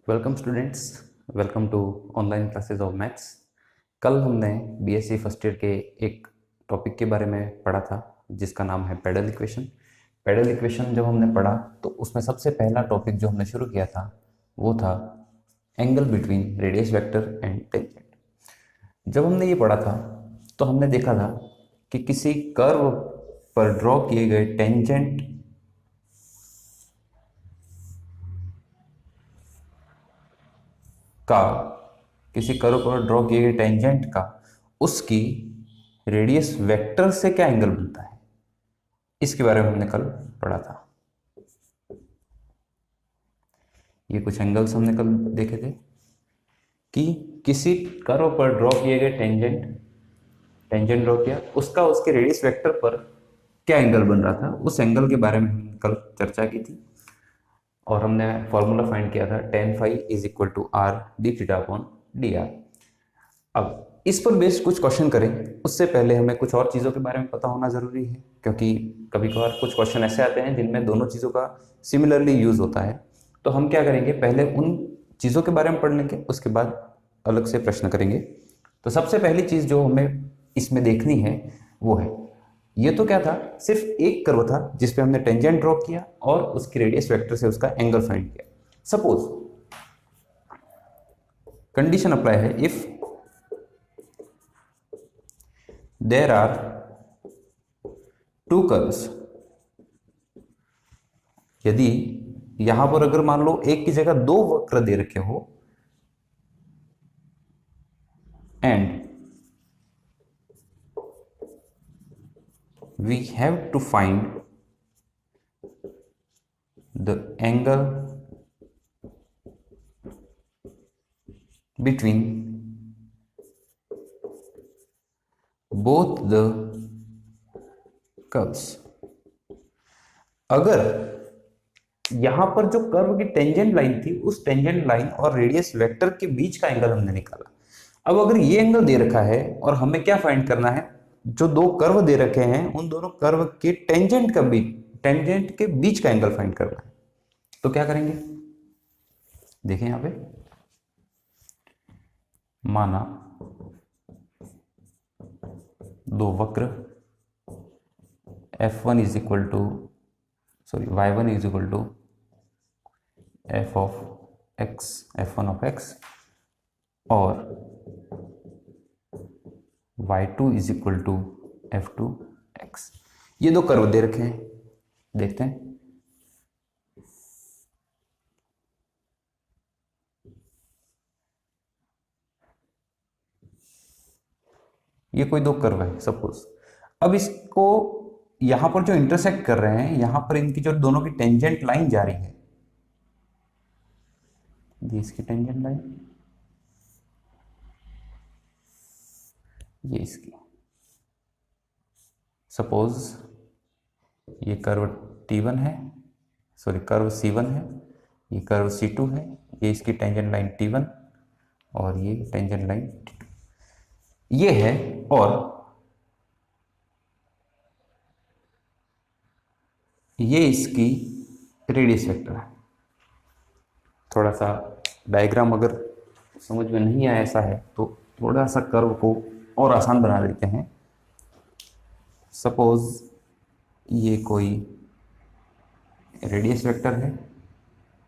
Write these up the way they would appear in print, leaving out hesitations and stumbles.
Welcome students, welcome to online classes of maths. कल हमने BSc first year के एक टॉपिक के बारे में पढ़ा था जिसका नाम है पैडल इक्वेशन। पैडल इक्वेशन जब हमने पढ़ा तो उसमें सबसे पहला टॉपिक जो हमने शुरू किया था वो था angle between radius vector and tangent. जब हमने ये पढ़ा था तो हमने देखा था कि किसी कर्व पर ड्रॉ किए गए टेंजेंट का किसी कर्व पर ड्रॉ किए गए टेंजेंट का उसकी रेडियस वेक्टर से क्या एंगल बनता है, इसके बारे में हमने कल पढ़ा था। ये कुछ एंगल्स हमने कल देखे थे कि किसी कर्व पर ड्रॉ किए गए टेंजेंट ड्रॉ किया, उसका उसके रेडियस वेक्टर पर क्या एंगल बन रहा था, उस एंगल के बारे में हमने कल चर्चा की थी और हमने फॉर्मूला फाइंड किया था tan phi is equal to r d theta upon dr। अब इस पर बेस्ड कुछ क्वेश्चन करें उससे पहले हमें कुछ और चीज़ों के बारे में पता होना ज़रूरी है, क्योंकि कभी कभार कुछ क्वेश्चन ऐसे आते हैं जिनमें दोनों चीज़ों का सिमिलरली यूज़ होता है। तो हम क्या करेंगे, पहले उन चीज़ों के बारे में पढ़ लेंगे, उसके बाद अलग से प्रश्न करेंगे। तो सबसे पहली चीज़ जो हमें इसमें देखनी है वो है, ये तो क्या था, सिर्फ एक कर्व था जिस पे हमने टेंजेंट ड्रॉ किया और उसकी रेडियस वेक्टर से उसका एंगल फाइंड किया। सपोज कंडीशन अप्लाई है, if there are two curves, यदि यहां पर अगर मान लो एक की जगह दो वक्र दे रखे हो and we have to find the angle between both the curves। अगर यहां पर जो कर्व की टेंजेंट लाइन थी उस टेंजेंट लाइन और रेडियस वेक्टर के बीच का एंगल हमने निकाला। अब अगर ये एंगल दे रखा है और हमें क्या फाइंड करना है, जो दो कर्व दे रखे हैं उन दोनों कर्व के टेंजेंट के बीच का एंगल फाइंड करना है। तो क्या करेंगे, देखें यहां पे, माना दो वक्र f1 is equal to y1 is equal to f of x, f1 of x और y2 is equal to f2 x। ये दो कर्व दे रखे हैं, देखते हैं। ये कोई दो कर्व है सपोज। अब इसको यहां पर जो इंटरसेक्ट कर रहे हैं, यहां पर इनकी जो दोनों की टेंजेंट लाइन जा रही है, ये इसकी टेंजेंट लाइन, ये इसकी। सपोज ये कर्व T1 है, कर्व C1 है, ये कर्व C2 है, ये इसकी टेंजेंट लाइन T1 और ये टेंजेंट लाइन T2 ये है, और ये इसकी रेडियस वेक्टर है। थोड़ा सा डायग्राम अगर समझ में नहीं आया ऐसा है तो थोड़ा सा कर्व को और आसान बना देते हैं। सपोज ये कोई रेडियस वेक्टर है,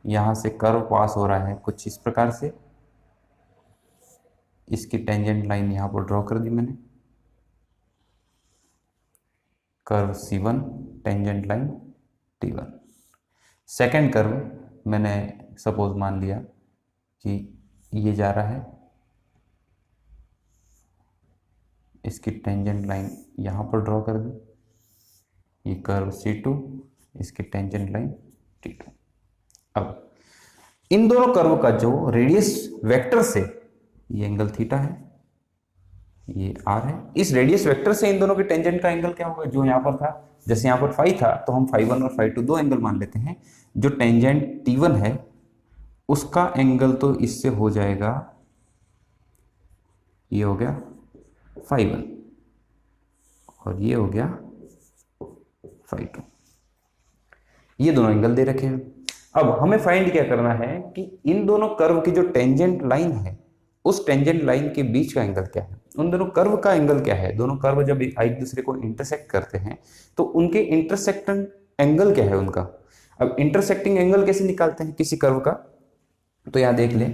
यहाँ से कर्व पास हो रहा है कुछ इस प्रकार से, इसकी टेंजेंट लाइन यहाँ पर ड्रॉ कर दी मैंने, curve C1 tangent line T1। Second curve मैंने सपोज मान लिया कि ये जा रहा है, इसकी टेंजेंट लाइन यहाँ पर ड्रॉ कर दी, ये कर्व C2, इसकी टेंजेंट लाइन T2। अब इन दोनों कर्व का जो रेडियस वेक्टर से ये एंगल थीटा है, ये r है, इस रेडियस वेक्टर से इन दोनों के टेंजेंट का एंगल क्या होगा, जो यहाँ पर था, जैसे यहाँ पर फाई था तो हम φ1 और φ2 दो एंगल मान लेते हैं। जो टेंजेंट T1 है उसका एंगल तो इससे हो जाएगा, ये हो गया φ1 और ये हो गया φ2। ये दोनों एंगल दे रखे हैं। अब हमें फाइंड क्या करना है कि इन दोनों कर्व की जो टेंजेंट लाइन है उस टेंजेंट लाइन के बीच का एंगल क्या है, उन दोनों कर्व का एंगल क्या है। दोनों कर्व जब एक दूसरे को इंटरसेक्ट करते हैं तो उनके इंटरसेक्टिंग एंगल क्या है उनका। अब इंटरसेक्टिंग एंगल कैसे निकालते हैं किसी कर्व का, तो यहां देख ले,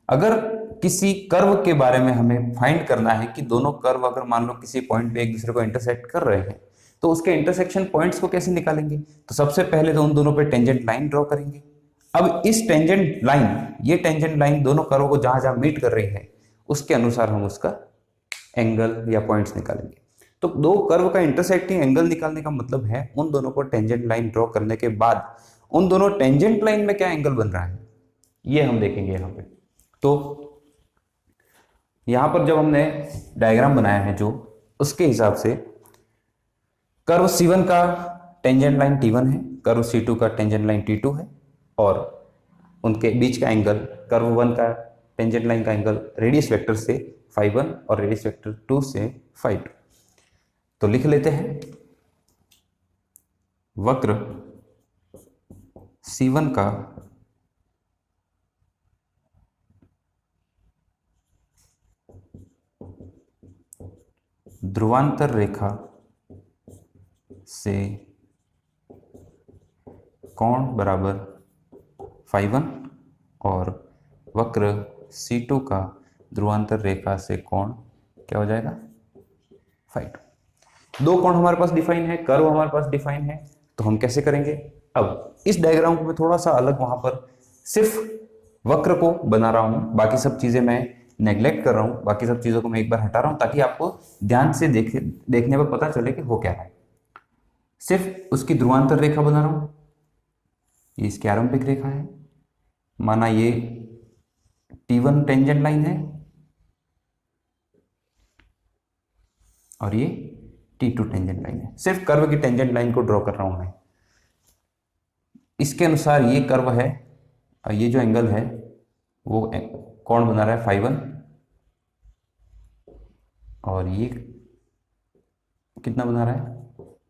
अगर किसी कर्व के बारे में हमें फाइंड करना है कि दोनों कर्व अगर मान लो किसी पॉइंट पे एक दूसरे को इंटरसेक्ट कर रहे हैं तो उसके इंटरसेक्शन पॉइंट्स को कैसे निकालेंगे। तो सबसे पहले तो उन दोनों पे टेंजेंट लाइन ड्रॉ करेंगे। अब इस टेंजेंट लाइन, ये टेंजेंट लाइन दोनों कर्व को जहां जहां मीट कर रही है उसके अनुसार हम उसका एंगल या पॉइंट्स निकालेंगे। तो दो कर्व का इंटरसेक्टिंग एंगल निकालने का मतलब है उन दोनों को टेंजेंट लाइन ड्रॉ करने के बाद उन दोनों टेंजेंट लाइन में क्या एंगल बन रहा है ये हम देखेंगे यहां पे। तो यहां पर जब हमने डायग्राम बनाया है जो, उसके हिसाब से कर्व C1 का टेंजेंट लाइन T1 है, कर्व C2 का टेंजेंट लाइन T2 है, और उनके बीच का एंगल कर्व 1 का टेंजेंट लाइन का एंगल रेडियस वेक्टर से φ1 और रेडियस वेक्टर 2 से φ2। तो लिख लेते हैं, वक्र C1 का ध्रुवांतर रेखा से कोण बराबर φ1 और वक्र C2 का ध्रुवांतर रेखा से कोण क्या हो जाएगा φ2। दो कोण हमारे पास डिफाइन है, कर्व हमारे पास डिफाइन है, तो हम कैसे करेंगे। अब इस डायग्राम को मैं थोड़ा सा अलग वहां पर सिर्फ वक्र को बना रहा हूं, बाकी सब चीजें मैं नेग्लेक्ट कर रहा हूं, बाकी सब चीजों को मैं एक बार हटा रहा हूं ताकि आपको ध्यान से देखने पर पता चले कि हो क्या है। सिर्फ उसकी ध्रुवांतर रेखा बना रहा हूं, ये इसकी आरंभिक रेखा है, माना ये T1 टेंजेंट लाइन है और ये T2 टेंजेंट लाइन है। सिर्फ कर्व की टेंजेंट लाइन को ड्रॉ कर रहा हूं मैं। इसके अनुसार ये कर्व है और ये जो एंगल है वो कोण बना रहा है φ1 और ये कितना बना रहा है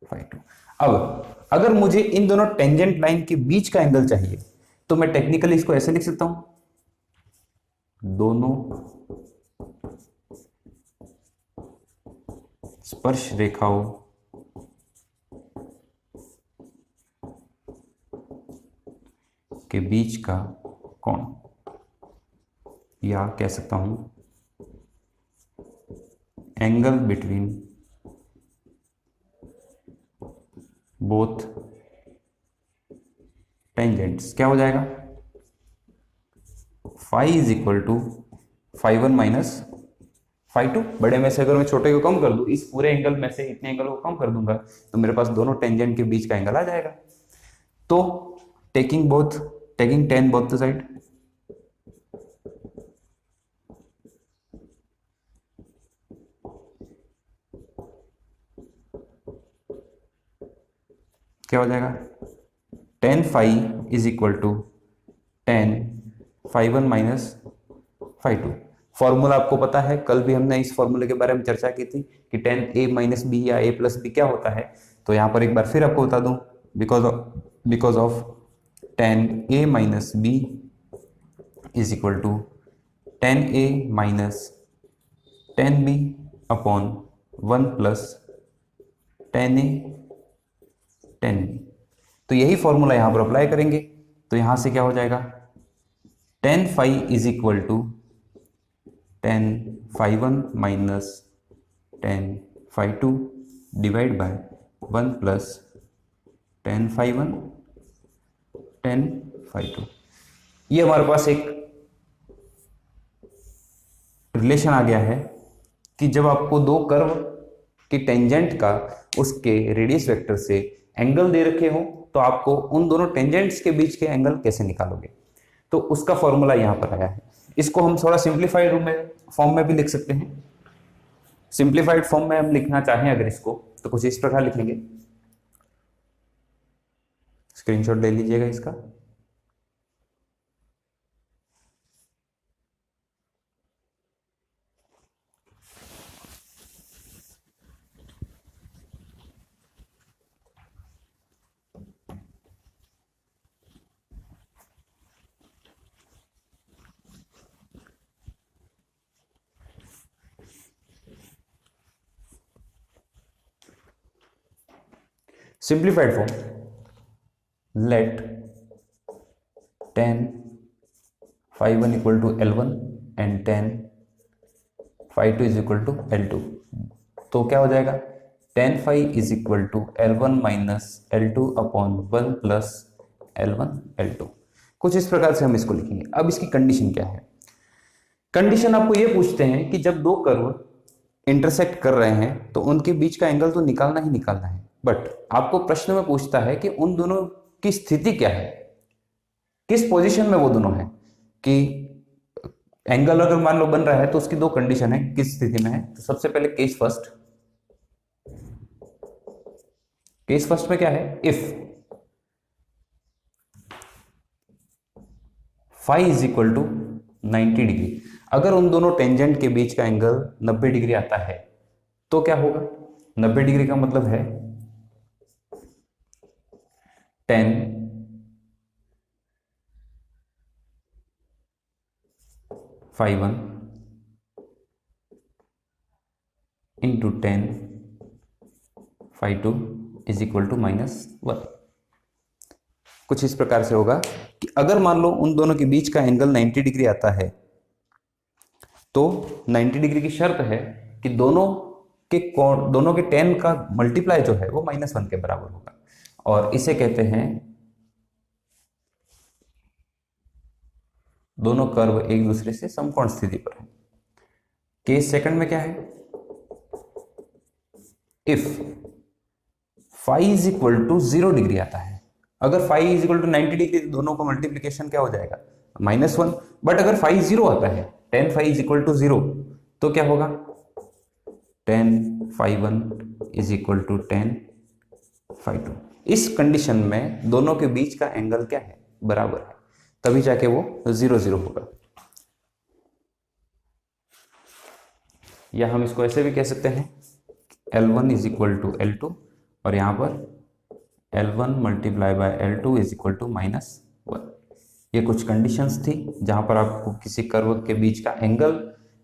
φ2। अब अगर मुझे इन दोनों टेंजेंट लाइन के बीच का एंगल चाहिए तो मैं टेक्निकली इसको ऐसे लिख सकता हूं, दोनों स्पर्श रेखाओं के बीच का कोण, या कह सकता हूं एंगल बिटवीन बोथ टेंजेंट्स क्या हो जाएगा, phi is equal to φ1 minus φ2। बड़े में से अगर मैं छोटे को कम कर दूं, इस पूरे एंगल में से इतने एंगल को कम कर दूंगा तो मेरे पास दोनों टेंजेंट के बीच का एंगल आ जाएगा। तो taking tan both the side, क्या हो जाएगा, tan phi is equal to tan φ1 minus φ2। Formula आपको पता है, कल भी हमने इस फॉर्मूले के बारे में चर्चा की थी कि tan a माइनस बी या a प्लस बी क्या होता है। तो यहां पर एक बार फिर आपको बता दूं, because of tan a minus b is equal to tan a minus tan b upon 1 plus tan a tan b। तो यही फॉर्मूला यहां पर अप्लाई करेंगे। तो यहां से क्या हो जाएगा, tan phi is equal to tan φ1 minus tan φ2 divide by 1 plus tan φ1 tan φ2। ये हमारे पास एक रिलेशन आ गया है कि जब आपको दो कर्व की टेंजेंट का उसके रेडियस वेक्टर से एंगल दे रखे हो तो आपको उन दोनों टेंजेंट्स के बीच के एंगल कैसे निकालोगे, तो उसका फॉर्मूला यहां पर आया है। इसको हम थोड़ा सिंप्लीफाइड रूप में फॉर्म में भी लिख सकते हैं। सिंप्लीफाइड फॉर्म में हम लिखना चाहें अगर इसको तो कुछ इस प्रकार लिखेंगे, स्क्रीनशॉट ले लीजिएगा इसका। Simplified form, let tan phi1 equal to L1 and tan phi2 is equal to L2। तो क्या हो जाएगा, tan phi is equal to L1 minus L2 upon 1 plus L1 L2। कुछ इस प्रकार से हम इसको लिखेंगे। अब इसकी कंडीशन क्या है, कंडीशन आपको ये पूछते हैं कि जब दो कर्व इंटरसेक्ट कर रहे हैं तो उनके बीच का एंगल तो निकालना ही निकालना है, बट आपको प्रश्न में पूछता है कि उन दोनों की स्थिति क्या है, किस पोजीशन में वो दोनों हैं। कि एंगल अगर मान लो बन रहा है तो उसकी दो कंडीशन है, किस स्थिति में है। तो सबसे पहले केस फर्स्ट में क्या है, if phi is equal to 90 degree, अगर उन दोनों टेंजेंट के बीच का एंगल 90 डिग्री आता है तो क्या होगा, 90 डिग्री का मतलब है tan phi1 into tan phi2 is equal to -1। कुछ इस प्रकार से होगा कि अगर मान लो उन दोनों के बीच का एंगल 90 डिग्री आता है तो 90 डिग्री की शर्त है कि दोनों के tan का मल्टीप्लाई जो है वो -1 के बराबर होगा, और इसे कहते हैं दोनों कर्व एक दूसरे से समकोण स्थिति पर है। केस सेकंड में क्या है, if phi is equal to 0 degree आता है। अगर phi is equal to 90 degree तो दोनों का मल्टीप्लीकेशन क्या हो जाएगा, -1। बट अगर फाई 0 आता है, tan phi is equal to 0, तो क्या होगा, tan phi1 is equal to tan phi2। इस कंडीशन में दोनों के बीच का एंगल क्या है, बराबर है, तभी जाके वो 0 होगा। या हम इसको ऐसे भी कह सकते हैं, L1 is equal to L2 और यहां पर L1 multiply by L2 is equal to -1। ये कुछ कंडीशंस थी जहां पर आपको किसी कर्व के बीच का एंगल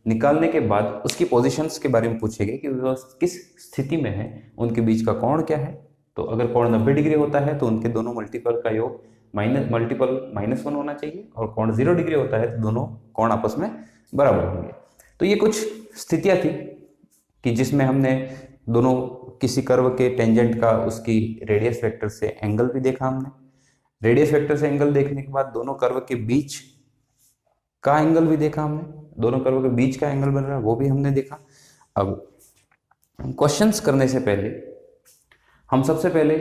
निकालने के बाद उसकी पोजीशंस के बारे में पूछेंगे कि वह किस स्थिति में है, उनके बीच का कोण क्या है। तो अगर कोण 90 डिग्री होता है तो उनके दोनों मल्टीपल का योग मल्टीपल -1 होना चाहिए, और कोण 0 डिग्री होता है तो दोनों कोण आपस में बराबर होंगे। तो ये कुछ स्थितियां थी कि जिसमें हमने दोनों किसी कर्व के टेंजेंट का उसकी रेडियस वेक्टर से एंगल भी देखा। हमने रेडियस वेक्टर से एंगल देखने के बाद दोनों कर्व के बीच का एंगल भी देखा, हमने दोनों कर्व के बीच का एंगल बन रहा है वो भी हमने देखा। अब क्वेश्चंस करने से पहले हम सबसे पहले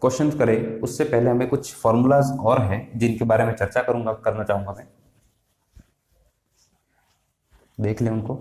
क्वेश्चंस करें, उससे पहले हमें कुछ फॉर्मूलाज और हैं जिनके बारे में चर्चा करना चाहूंगा मैं, देख लें उनको।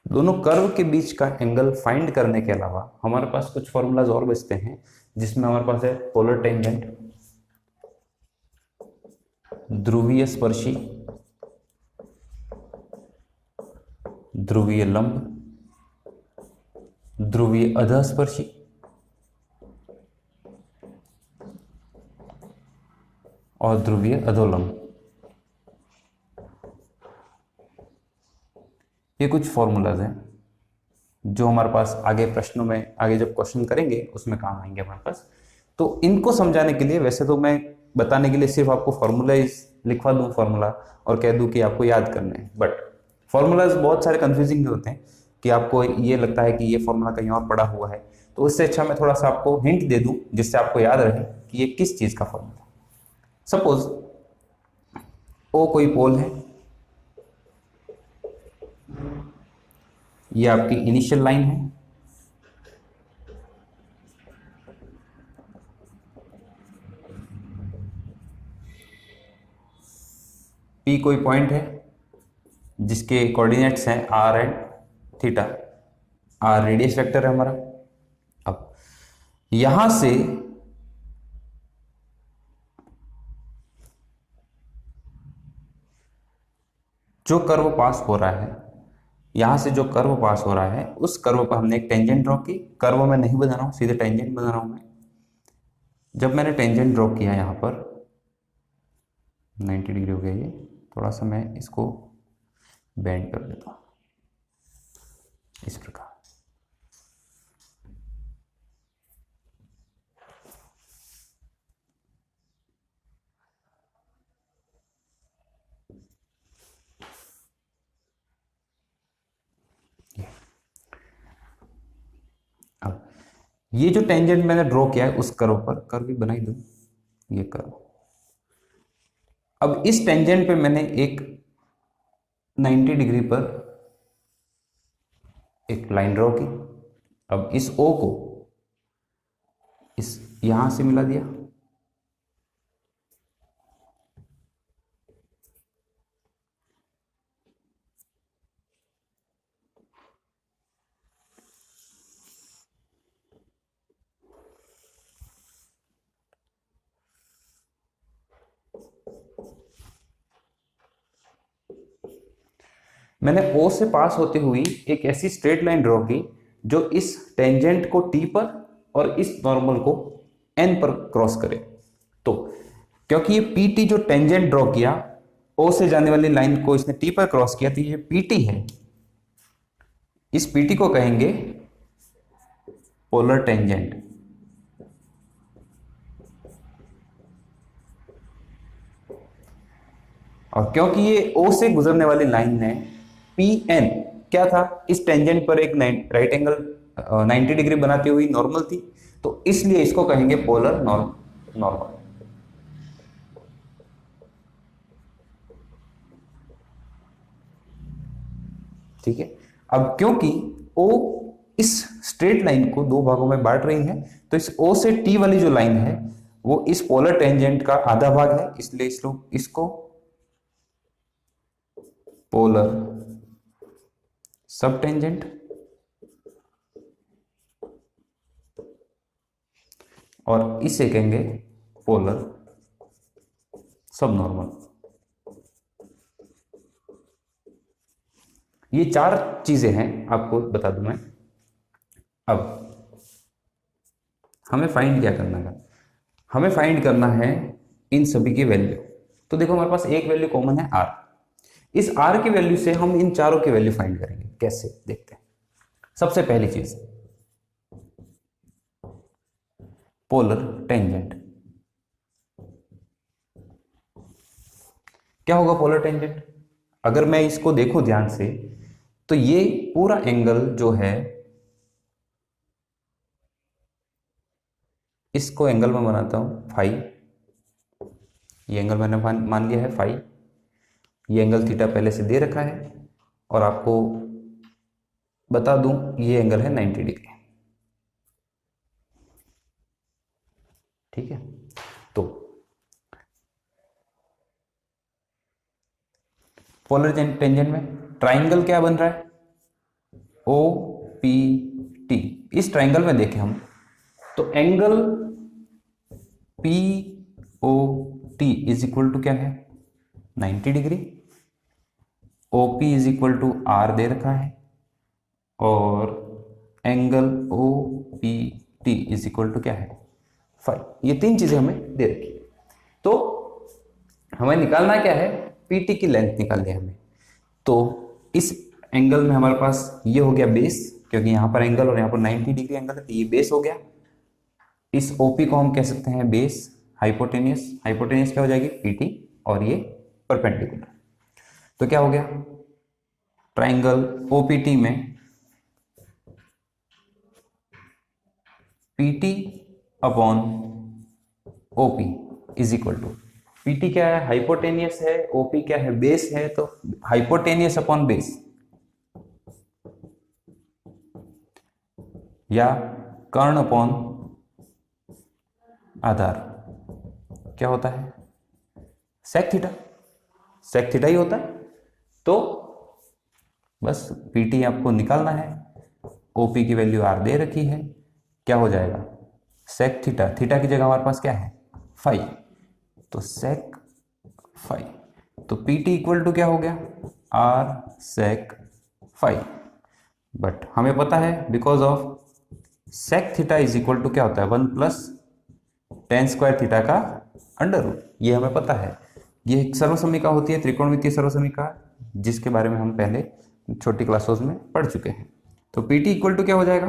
दोनों कर्व के बीच का एंगल फाइंड करने के अलावा हमारे पास कुछ फॉर्मूलाज और बचते हैं, जिसमें हमारे पास है पोलर टेंजेंट, ध्रुवीय स्पर्शी, ध्रुवीय लंब, ध्रुवीय अधस्पर्शी और ध्रुवीय अधोलंब। ये कुछ फॉर्मूलाज हैं जो हमारे पास आगे प्रश्नों में, आगे जब क्वेश्चन करेंगे उसमें काम आएंगे हमारे पास। तो इनको समझाने के लिए, वैसे तो मैं बताने के लिए सिर्फ आपको फॉर्मूलाज लिखवा दूं फॉर्मूला और कह दूं कि आपको याद करने हैं, बट फॉर्मूलाज बहुत सारे कंफ्यूजिंग भी होते हैं कि आपको ये लगता है कि ये फॉर्मूला कहीं और पड़ा हुआ है। तो उससे अच्छा मैं थोड़ा सा आपको हिंट दे दूं जिससे आपको याद रहे कि ये किस चीज का फॉर्मूला। सपोज ओ कोई पोल है, ये आपकी इनिशियल लाइन है, पी कोई पॉइंट है जिसके कोऑर्डिनेट्स हैं r and theta, r radius vector है हमारा। अब यहां से जो कर्व पास हो रहा है, यहां से जो कर्व पास हो रहा है उस कर्व पर हमने एक टेंजेंट ड्रॉ की। कर्व मैं नहीं बना रहा हूं, सीधे टेंजेंट बना रहा हूं मैं। जब मैंने टेंजेंट ड्रॉ किया यहां पर 90 डिग्री हो गया ये, थोड़ा सा मैं इसको बेंड कर देता हूं इस प्रकार। अब ये जो टेंजेंट मैंने ड्रॉ किया है उस कर्व पर, कर्व भी बनाई दूं, ये कर्व। अब इस टेंजेंट पे मैंने एक 90 डिग्री पर एक लाइन ड्रॉ की। अब इस ओ को इस यहां से मिला दिया, मैंने O से पास होती हुई एक ऐसी स्ट्रेट लाइन ड्रॉ की जो इस टेंजेंट को T पर और इस नॉर्मल को N पर क्रॉस करे। तो क्योंकि ये PT जो टेंजेंट ड्रॉ किया, O से जाने वाली लाइन को इसने T पर क्रॉस किया, तो ये PT है। इस PT को कहेंगे पोलर टेंजेंट। और क्योंकि ये O से गुजरने वाली लाइन है, PN क्या था, इस टेंजेंट पर एक राइट एंगल 90 डिग्री बनाती हुई नॉर्मल थी, तो इसलिए इसको कहेंगे पोलर नॉर्मल। ठीक है। अब क्योंकि O इस स्ट्रेट लाइन को दो भागों में बांट रही है, तो इस O से T वाली जो लाइन है वो इस पोलर टेंजेंट का आधा भाग है, इसलिए इसको पोलर सब टेंजेंट और इसे कहेंगे पोलर सब नॉर्मल। ये चार चीजें हैं, आपको बता दूं मैं। अब हमें फाइंड क्या करना है, हमें फाइंड करना है इन सभी की वैल्यू। तो देखो हमारे पास एक वैल्यू कॉमन है r, इस r की वैल्यू से हम इन चारों की वैल्यू फाइंड करेंगे। कैसे, देखते हैं। सबसे पहली चीज पोलर टेंजेंट। क्या होगा पोलर टेंजेंट? अगर मैं इसको देखूं ध्यान से, तो ये पूरा एंगल जो है, इसको एंगल में बनाता हूं फाई। ये एंगल मैंने मान लिया है फाई। ये एंगल थीटा पहले से दे रखा है, और आपको बता दूं ये एंगल है 90 डिग्री। ठीक है। तो पोलर टेंजेंट में ट्राइंगल क्या बन रहा है, ओ पी टी। इस ट्राइंगल में देखें हम, तो angle P O T is equal to क्या है, 90 degree. O P is equal to r दे रखा है, और angle O P T is equal to क्या है, फाइव। ये तीन चीजें हमें दे रखी है। तो हमें निकालना क्या है, पीटी की लेंथ निकालनी है हमें। तो इस एंगल में हमारे पास ये हो गया बेस, क्योंकि यहां पर एंगल और यहां पर 90 डिग्री एंगल है, तो ये बेस हो गया। इस ओपी को हम कह सकते हैं बेस। हाइपोटेनियस, हाइपोटेनियस क्या हो जाएगी, पीटी, और ये परपेंडिकुलर। तो क्या हो गया, ट्राइंगल ओपीटी में PT upon OP is equal to, PT क्या है, हाइपोटेनियस है, ओपी क्या है, बेस है, तो हाइपोटेनियस अपॉन बेस या कर्ण अपॉन आधार क्या होता है? सेक थीटा, सेक थीटा ही होता है। तो बस पीटी आपको निकालना है, ओपी की वैल्यू आर दे रखी है, क्या हो जाएगा? सेक थीटा, थीटा की जगह हमारे पास क्या है? फाई, तो सेक फाई, तो पीटी इक्वल टू क्या हो गया? Are sec phi. बट हमें पता है because of sec theta is equal to क्या होता है? 1 प्लस टेन स्क्वायर थीटा का अंडर रूट, ये हमें पता है। ये एक सर्वसमीका होती है, त्रिकोणमितीय सर्वसमीका, जिसके बारे में हम पहले छोटी क्लासों में पढ़ चुके हैं। तो पीटी इक्वल टू क्या हो जाएगा?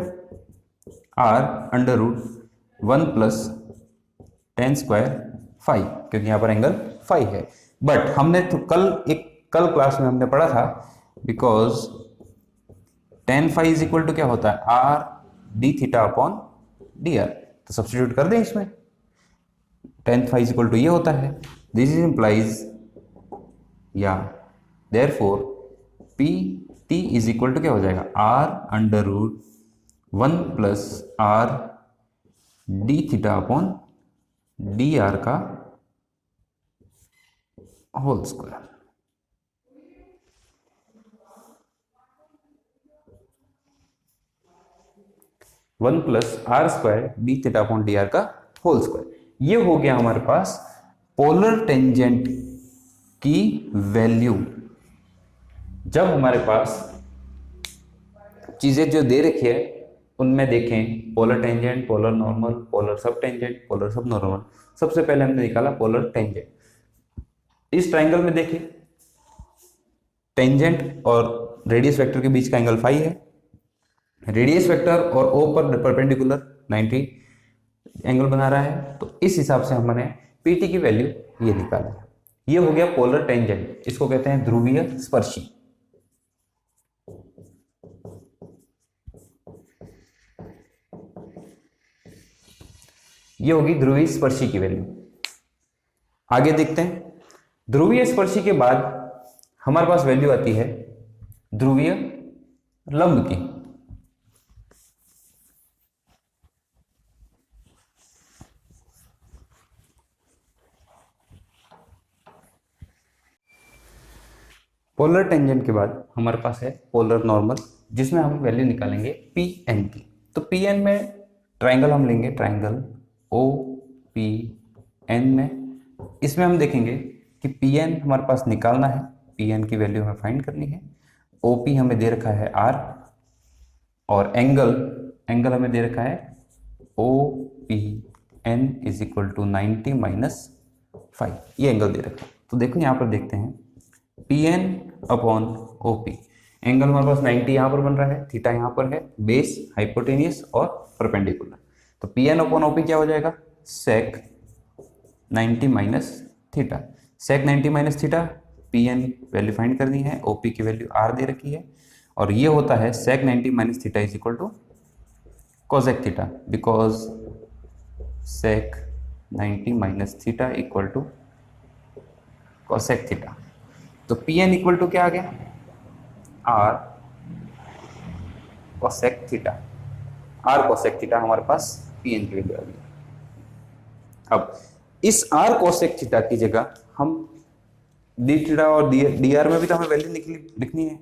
Are under root 1 plus tan square five, क्योंकि यहाँ पर एंगल फाइव है। बट हमने तो कल क्लास में हमने पढ़ा था, because tan phi is equal to क्या होता है? R D theta upon D R. तो सब्सटीट्यूट कर दें इसमें, tan phi is equal to ये होता है। दिस इज इम्प्लाइज या therefore P T is equal to क्या हो जाएगा? Are under root 1 plus R D theta upon D R का whole square. One plus R square D theta upon D R का whole square. ये हो गया हमारे पास पोलर टेंजेंट की वैल्यू। जब हमारे पास चीजें जो दे रखी है उनमें देखें polar tangent, polar normal, polar सब टेंजेंट, पोलर सब नॉर्मल। सबसे पहले हमने निकाला पोलर टेंजेंट। इस ट्राइंगल में देखें टेंजेंट और रेडियस वेक्टर के बीच का एंगल फाई है, रेडियस वेक्टर और ओ पर परपेंडिकुलर 90 एंगल बना रहा है। तो इस हिसाब से हमने पीटी की वैल्यू ये निकाला है। ये हो गया पोलर टेंजेंट, इसको कहते हैं ध्रुवीय स्पर्शी। ये होगी ध्रुवीय स्पर्शी की वैल्यू। आगे देखते हैं, ध्रुवीय स्पर्शी के बाद हमारे पास वैल्यू आती है ध्रुवीय लंब की। पोलर टेंजेंट के बाद हमारे पास है पोलर नॉर्मल, जिसमें हम वैल्यू निकालेंगे पी एन की। तो पी एन में ट्राइंगल हम लेंगे, ट्राइंगल ओ पी एन में। इसमें हम देखेंगे कि पी एन हमारे पास निकालना है, पी एन की वैल्यू हमें फाइंड करनी है। ओ पी हमें दे रखा है आर, और एंगल हमें दे रखा है O P N is equal to 90 minus 5, ये एंगल दे रखा है। तो देखो यहाँ पर देखते हैं P N upon O P, angle हमारे पास 90 यहाँ पर बन रहा है, थीटा यहाँ पर है, बेस हाइपोटेनियस और परपेंडिकुलर। तो P N upon O P क्या हो जाएगा? Sec 90 minus theta. Sec 90 minus theta, P N value find करनी है, ओ पी की वैल्यू आर दे रखी है, और ये होता है sec 90 minus theta is equal to cosec theta, because sec 90 minus theta equal to cosec theta. तो पी एन इक्वल टू क्या आ गया? Are cosec theta. R cosec theta हमारे पास पी एन की वैल्यू आ गई। अब इस आर कोसेक थीटा की जगह हम डी थीटा और डी आर में भी तो हमें वैल्यू लिखनी है,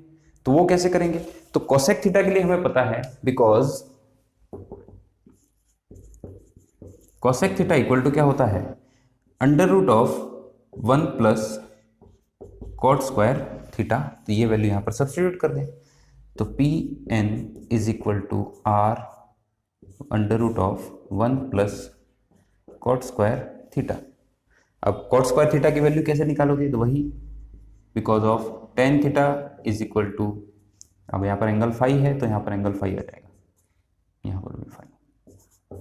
तो वो कैसे करेंगे? तो कोसेक थीटा के लिए हमें पता है, because cosec theta equal to क्या होता है? Under root of 1 plus cot square theta. तो ये वैल्यू यहां पर सब्स्टिट्यूट कर दें, तो P N is equal to are under root of 1 plus cot square theta. अब कॉट स्क्वायर थीटा की वैल्यू कैसे निकालोगे? तो वही, because of tan theta is equal to, अब यहाँ पर एंगल फाई है तो यहाँ पर एंगल फाई आ जाएगा, यहाँ पर भी phi.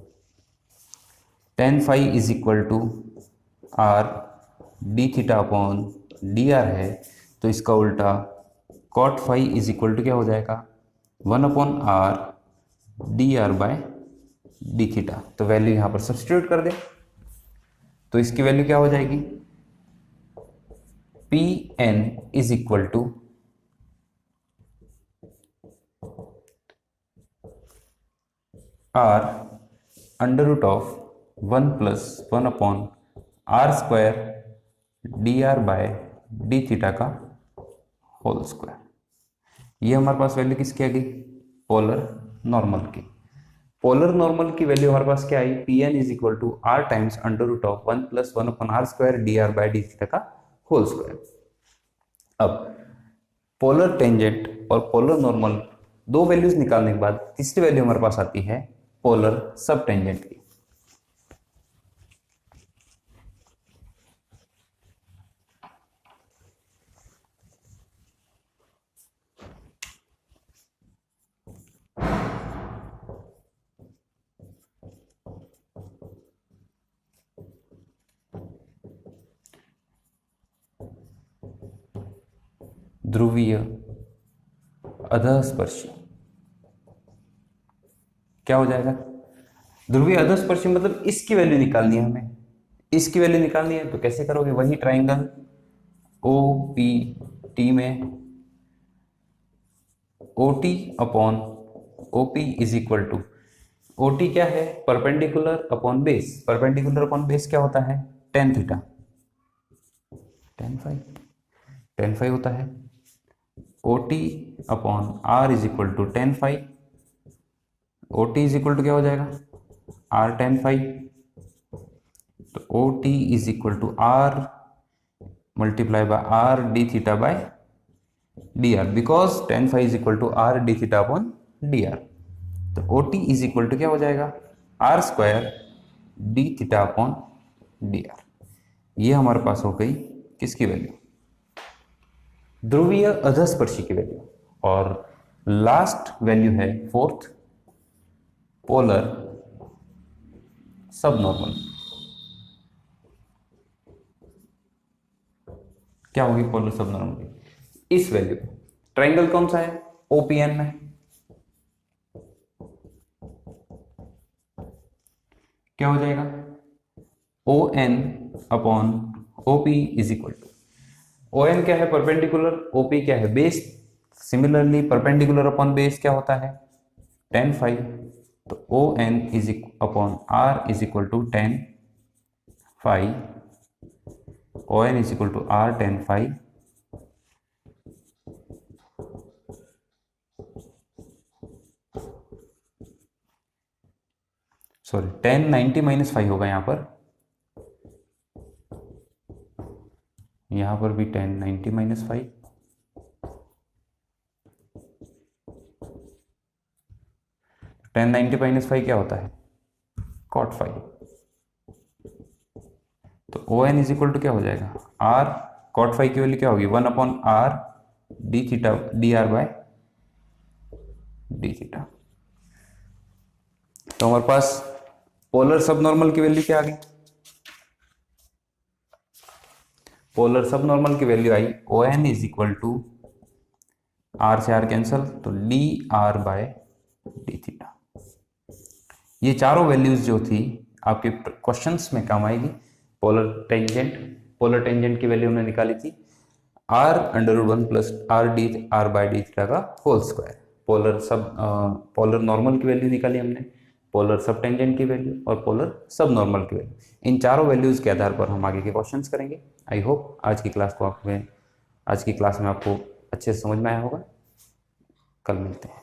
Tan phi is equal to R D theta upon D r है, तो इसका उल्टा cot phi is equal to क्या हो जाएगा? 1 upon are d are by D theta. तो वैल्यू यहाँ पर सब्स्टिट्यूट कर दे, तो इसकी वैल्यू क्या हो जाएगी? P N is equal to are under root of 1 plus 1 upon R square D are by D theta का होल स्क्वायर। ये हमारे पास वैल्यू किसकी आ गई? पोलर नॉर्मल की। पोलर नॉर्मल की वैल्यू हमारे पास क्या आई? P N is equal to R times under root of 1 plus 1 upon R square D are by D theta का होल स्क्वायर। अब पोलर टेंजेंट और पोलर नॉर्मल दो वैल्यूज निकालने के बाद तीसरी वैल्यू हमारे पास आती है पोलर सब टेंजेंट की। ध्रुवीय अधस्पर्शी क्या हो जाएगा? ध्रुवीय अधस्पर्शी मतलब इसकी वैल्यू निकालनी है हमें। इसकी वैल्यू निकालनी है तो कैसे करोगे? वही ट्राइंगल ओ पी टी में O T upon O P is equal to, O T क्या है? Perpendicular upon base. Perpendicular upon base क्या होता है? टेन थीटा, टेन फाइव होता है। O T upon R is equal to tan phi. O T is equal to क्या हो जाएगा? R tan phi. तो O T is equal to R multiply by R D theta by D R, because tan phi is equal to R D theta upon D R. तो O T is equal to क्या हो जाएगा? R square D theta upon D R. ये हमारे पास हो गई किसकी value? ध्रुवीय अधस्पर्शी की वैल्यू। और लास्ट वैल्यू है फोर्थ, पोलर सब नॉर्मल। क्या होगी पोलर सब नॉर्मल की? इस वैल्यू ट्राइंगल कौन सा है? ओपीएन में। क्या हो जाएगा? O N upon OP is equal to, O N क्या है? परपेंडिकुलर, ओपी क्या है? Base. Similarly perpendicular upon base क्या होता है? Tan phi. तो O N is upon R is equal to tan phi. O N is equal to R tan phi sorry 1090 minus phi होगा यहां पर भी 1090 माइनस फाइव। 1090 माइनस फाइव क्या होता है? Cot phi. तो O N is equal to क्या हो जाएगा? आर कॉट फाइव की वैल्यू क्या होगी? 1 upon R D theta D are by D theta. तो हमारे पास पोलर सब नॉर्मल की वैल्यू क्या आ गई? पोलर सब नॉर्मल की वैल्यू आई O N is equal to R से आर कैंसल, तो D are by D theta. ये चारों वैल्यूज जो थी आपके क्वेश्चंस में काम आएगी। पोलर टेंजेंट की वैल्यू हमने निकाली थी r under root one plus are d are by D theta का होल स्क्वायर। पोलर नॉर्मल की वैल्यू निकाली हमने, पोलर सब टेंजेंट की वैल्यू और पोलर सब नॉर्मल की वैल्यू। इन चारों वैल्यूज के आधार पर हम आगे के क्वेश्चंस करेंगे। आई होप आज की क्लास में आपको अच्छे से समझ में आया होगा। कल मिलते हैं।